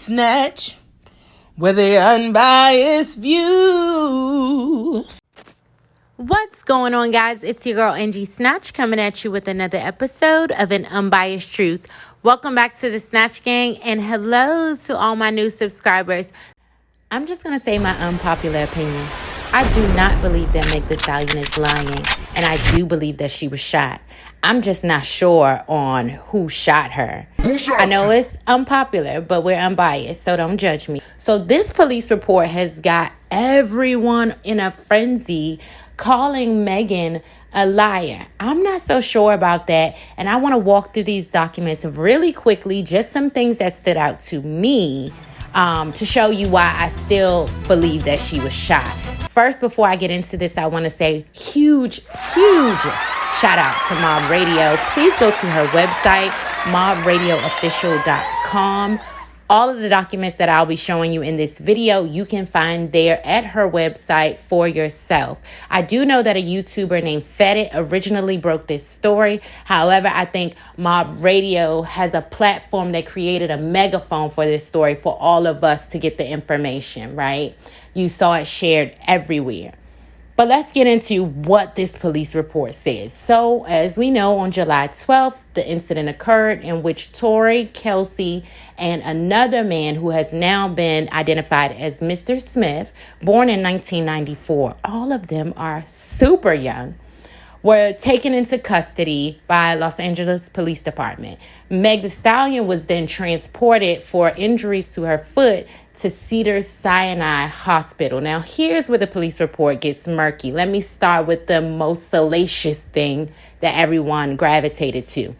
Snatch with the unbiased view. What's going on, guys? It's your girl Angie Snatch coming at you with another episode of An Unbiased Truth. Welcome back to the Snatch Gang, and hello to all my new subscribers. I'm just going to say my unpopular opinion. I do not believe that Meg Thee Stallion is lying, and I do believe that she was shot. I'm just not sure on who shot her. I know it's unpopular, but we're unbiased, so don't judge me. So this police report has got everyone in a frenzy calling Megan a liar. I'm not so sure about that, and I want to walk through these documents really quickly, just some things that stood out to me to show you why I still believe that she was shot. First, before I get into this, I want to say huge shout out to Mob Radio. Please go to her website, mobradioofficial.com. All of the documents that I'll be showing you in this video, you can find there at her website for yourself. I do know that a YouTuber named Fedit originally broke this story. However, I think Mob Radio has a platform that created a megaphone for this story for all of us to get the information, right? You saw it shared everywhere. But let's get into what this police report says. So, as we know, on July 12th, the incident occurred in which Tory, Kelsey, and another man who has now been identified as Mr. Smith, born in 1994, all of them are super young, were taken into custody by Los Angeles Police Department. Meg Thee Stallion was then transported for injuries to her foot to Cedars-Sinai Hospital. Now, here's where the police report gets murky. Let me start with the most salacious thing that everyone gravitated to.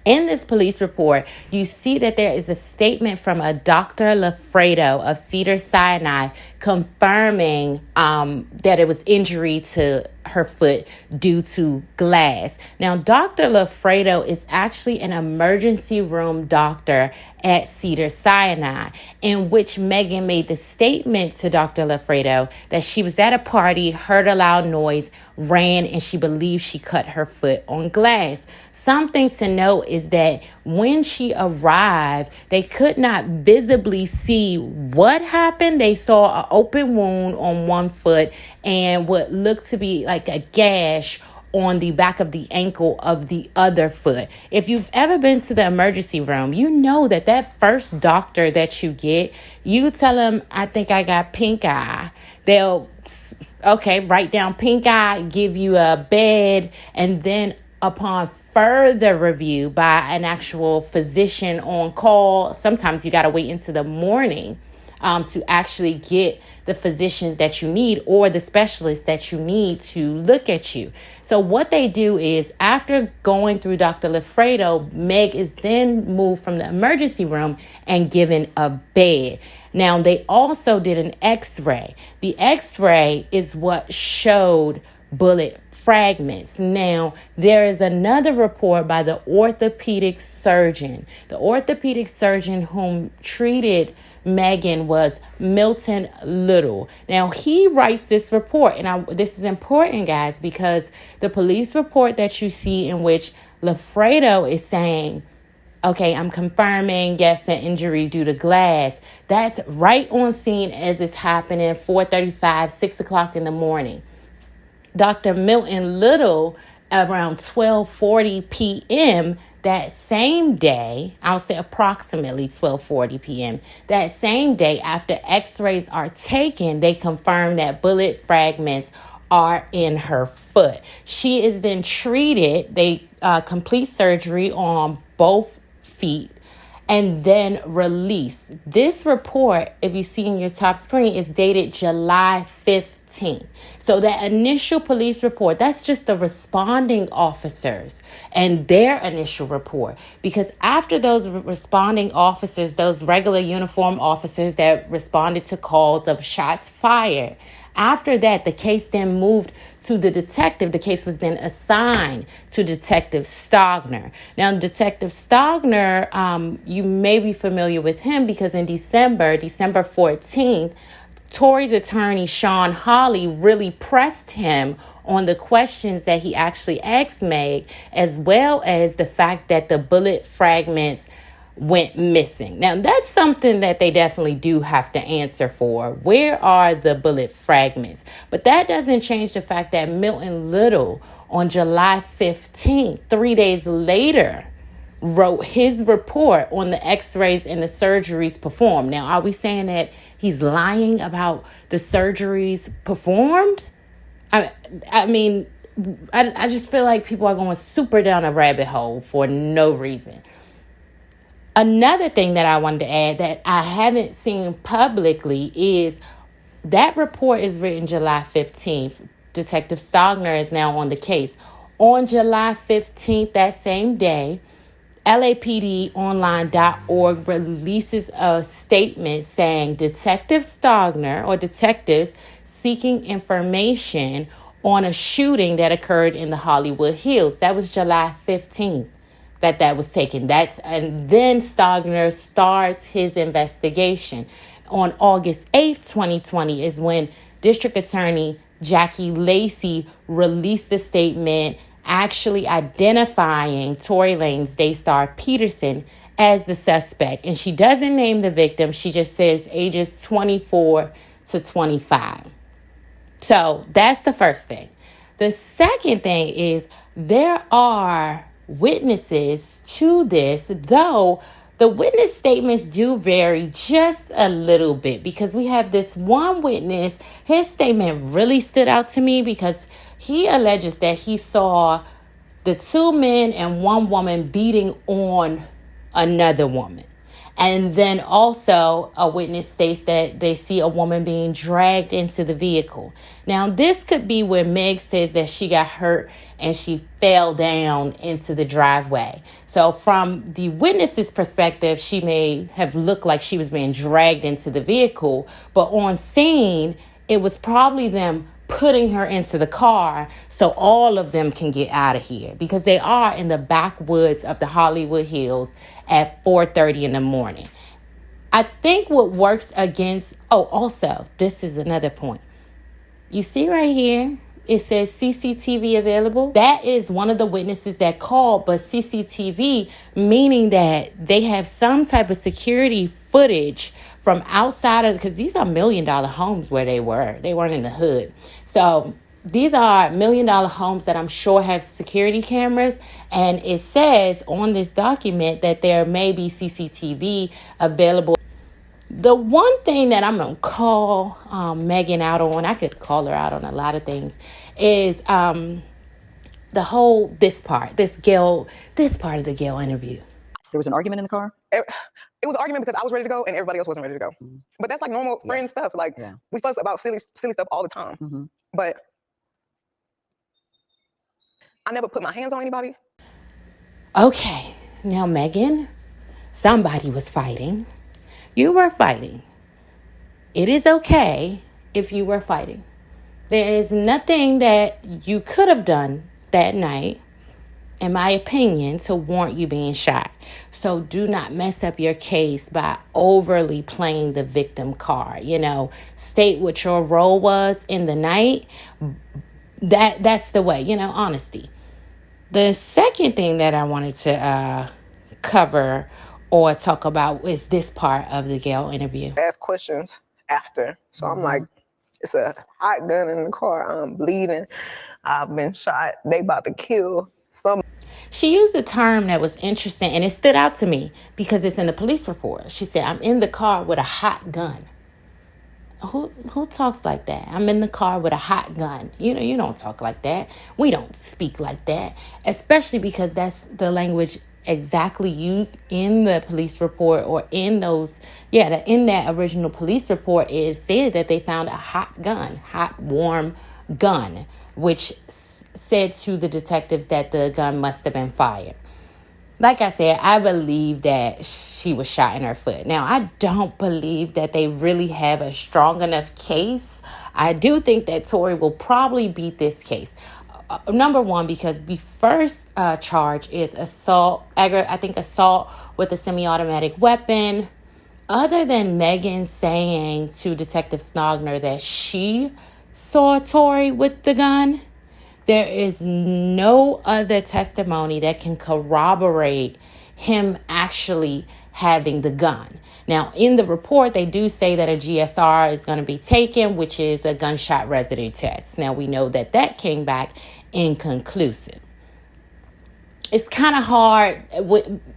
In this police report, you see that there is a statement from a Dr. Lafredo of Cedars-Sinai confirming that it was injury to her foot due to glass. Now, Dr. Lafredo is actually an emergency room doctor at Cedars-Sinai, in which Megan made the statement to Dr. Lafredo that she was at a party, heard a loud noise, ran, and she believes she cut her foot on glass. Something to note is that when she arrived, they could not visibly see what happened. They saw an open wound on one foot and what looked to be like a gash on the back of the ankle of the other foot. If you've ever been to the emergency room, you know that first doctor that you get, you tell them, I think I got pink eye. They'll, write down pink eye, give you a bed, and then upon further review by an actual physician on call, sometimes you got to wait into the morning to actually get the physicians that you need or the specialists that you need to look at you. So what they do is, after going through Dr. Lafredo, Meg is then moved from the emergency room and given a bed. Now, they also did an x-ray. The x-ray is what showed bullet fragments. Now, there is another report by the orthopedic surgeon. The orthopedic surgeon whom treated Megan was Milton Little. Now, he writes this report, and this is important, guys, because the police report that you see in which Lafredo is saying, okay, I'm confirming, yes, an injury due to glass. That's right on scene as it's happening, 4:35, 6 o'clock in the morning. Dr. Milton Little, around 12:40 p.m., that same day, I'll say approximately 12:40 p.m., that same day after x-rays are taken, they confirm that bullet fragments are in her foot. She is then treated. They complete surgery on both feet and then released. This report, if you see in your top screen, is dated July 15th. So that initial police report, that's just the responding officers and their initial report. Because after those responding officers, those regular uniform officers that responded to calls of shots fired, after that, the case then moved to the detective. The case was then assigned to Detective Stogner. Now, Detective Stogner, you may be familiar with him because in December 14th, Tory's attorney, Sean Hawley, really pressed him on the questions that he actually asked Meg, as well as the fact that the bullet fragments went missing. Now, that's something that they definitely do have to answer for. Where are the bullet fragments? But that doesn't change the fact that Milton Little, on July 15th, 3 days later, wrote his report on the x-rays and the surgeries performed. Now, are we saying that he's lying about the surgeries performed? I mean, I just feel like people are going super down a rabbit hole for no reason. Another thing that I wanted to add that I haven't seen publicly is that report is written July 15th. Detective Stogner is now on the case. On July 15th, that same day, LAPDonline.org releases a statement saying Detective Stogner or detectives seeking information on a shooting that occurred in the Hollywood Hills. That was July 15th that was taken. And then Stogner starts his investigation. On August 8th, 2020 is when District Attorney Jackie Lacey released a statement actually identifying Tory Lanez Daystar Peterson as the suspect. And she doesn't name the victim. She just says ages 24 to 25. So that's the first thing. The second thing is there are witnesses to this, though the witness statements do vary just a little bit, because we have this one witness. His statement really stood out to me because he alleges that he saw the two men and one woman beating on another woman. And then also a witness states that they see a woman being dragged into the vehicle. Now, this could be where Meg says that she got hurt and she fell down into the driveway. So from the witness's perspective, she may have looked like she was being dragged into the vehicle. But on scene, it was probably them putting her into the car so all of them can get out of here, because they are in the backwoods of the Hollywood Hills at 4:30 in the morning. I think what works against, also, this is another point. You see right here, it says CCTV available. That is one of the witnesses that called, but CCTV, meaning that they have some type of security footage from outside of, because these are $1 million homes where they were. They weren't in the hood. So these are $1 million homes that I'm sure have security cameras. And it says on this document that there may be CCTV available. The one thing that I'm going to call Megan out on, I could call her out on a lot of things, is this part of the Gayle interview. There was an argument in the car? It was an argument because I was ready to go and everybody else wasn't ready to go. Mm-hmm. But that's like normal friend stuff. Like, we fuss about silly stuff all the time. Mm-hmm. But I never put my hands on anybody. Okay, now Megan, somebody was fighting. You were fighting. It is okay if you were fighting. There is nothing that you could have done that night, in my opinion, to warrant you being shot. So do not mess up your case by overly playing the victim card. State what your role was in the night. That's the way, honesty. The second thing that I wanted to cover or talk about is this part of the Gayle interview. Ask questions after. So I'm like, it's a hot gun in the car. I'm bleeding. I've been shot. They about to kill some. She used a term that was interesting, and it stood out to me because it's in the police report. She said, I'm in the car with a hot gun. Who talks like that? I'm in the car with a hot gun. You don't talk like that. We don't speak like that, especially because that's the language exactly used in the police report, or in that original police report. It said that they found a hot, warm gun, which said to the detectives that the gun must have been fired. Like I said, I believe that she was shot in her foot. Now, I don't believe that they really have a strong enough case. I do think that Tory will probably beat this case. Number one, because the first charge is assault with a semi-automatic weapon. Other than Megan saying to Detective Stogner that she saw Tory with the gun, there is no other testimony that can corroborate him actually having the gun. Now, in the report, they do say that a GSR is going to be taken, which is a gunshot residue test. Now, we know that that came back inconclusive. It's kind of hard,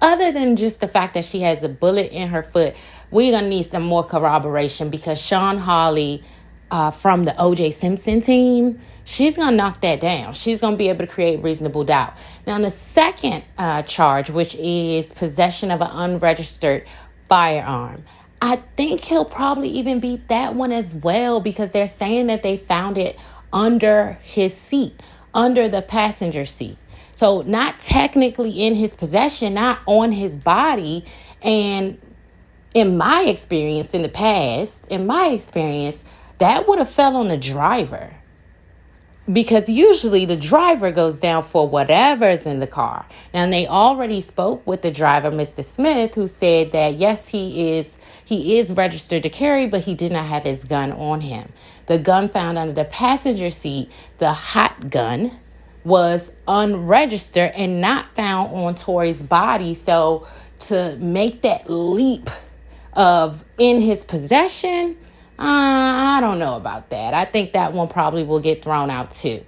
other than just the fact that she has a bullet in her foot. We're going to need some more corroboration, because Sean Hawley from the O.J. Simpson team, she's going to knock that down. She's going to be able to create reasonable doubt. Now, the second charge, which is possession of an unregistered firearm, I think he'll probably even beat that one as well, because they're saying that they found it under his seat, under the passenger seat. So not technically in his possession, not on his body. And in my experience in the past, that would have fell on the driver. Because usually the driver goes down for whatever's in the car. Now, they already spoke with the driver, Mr. Smith, who said that, yes, he is registered to carry, but he did not have his gun on him. The gun found under the passenger seat, the hot gun, was unregistered and not found on Tory's body. So to make that leap of in his possession, I don't know about that. I think that one probably will get thrown out too.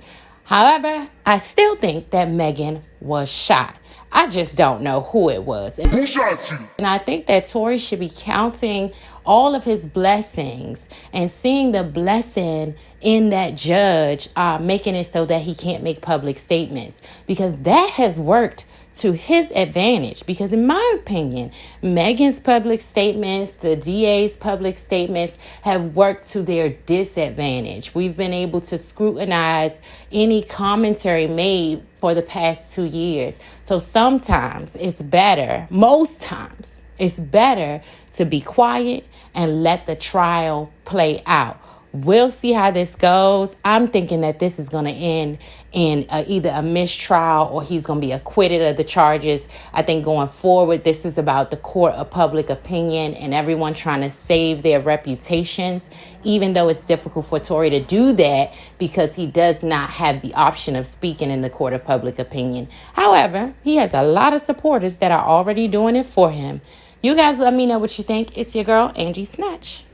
However, I still think that Megan was shot. I just don't know who it was. Who shot you? And I think that Tory should be counting all of his blessings and seeing the blessing in that judge making it so that he can't make public statements, because that has worked to his advantage. Because in my opinion, Megan's public statements, the DA's public statements have worked to their disadvantage. We've been able to scrutinize any commentary made for the past 2 years. So sometimes it's better, most times it's better to be quiet and let the trial play out. We'll see how this goes. I'm thinking that this is going to end in either a mistrial or he's going to be acquitted of the charges. I think going forward, this is about the court of public opinion and everyone trying to save their reputations, even though it's difficult for Tory to do that because he does not have the option of speaking in the court of public opinion. However, he has a lot of supporters that are already doing it for him. You guys let me know what you think. It's your girl, Angie Snatch.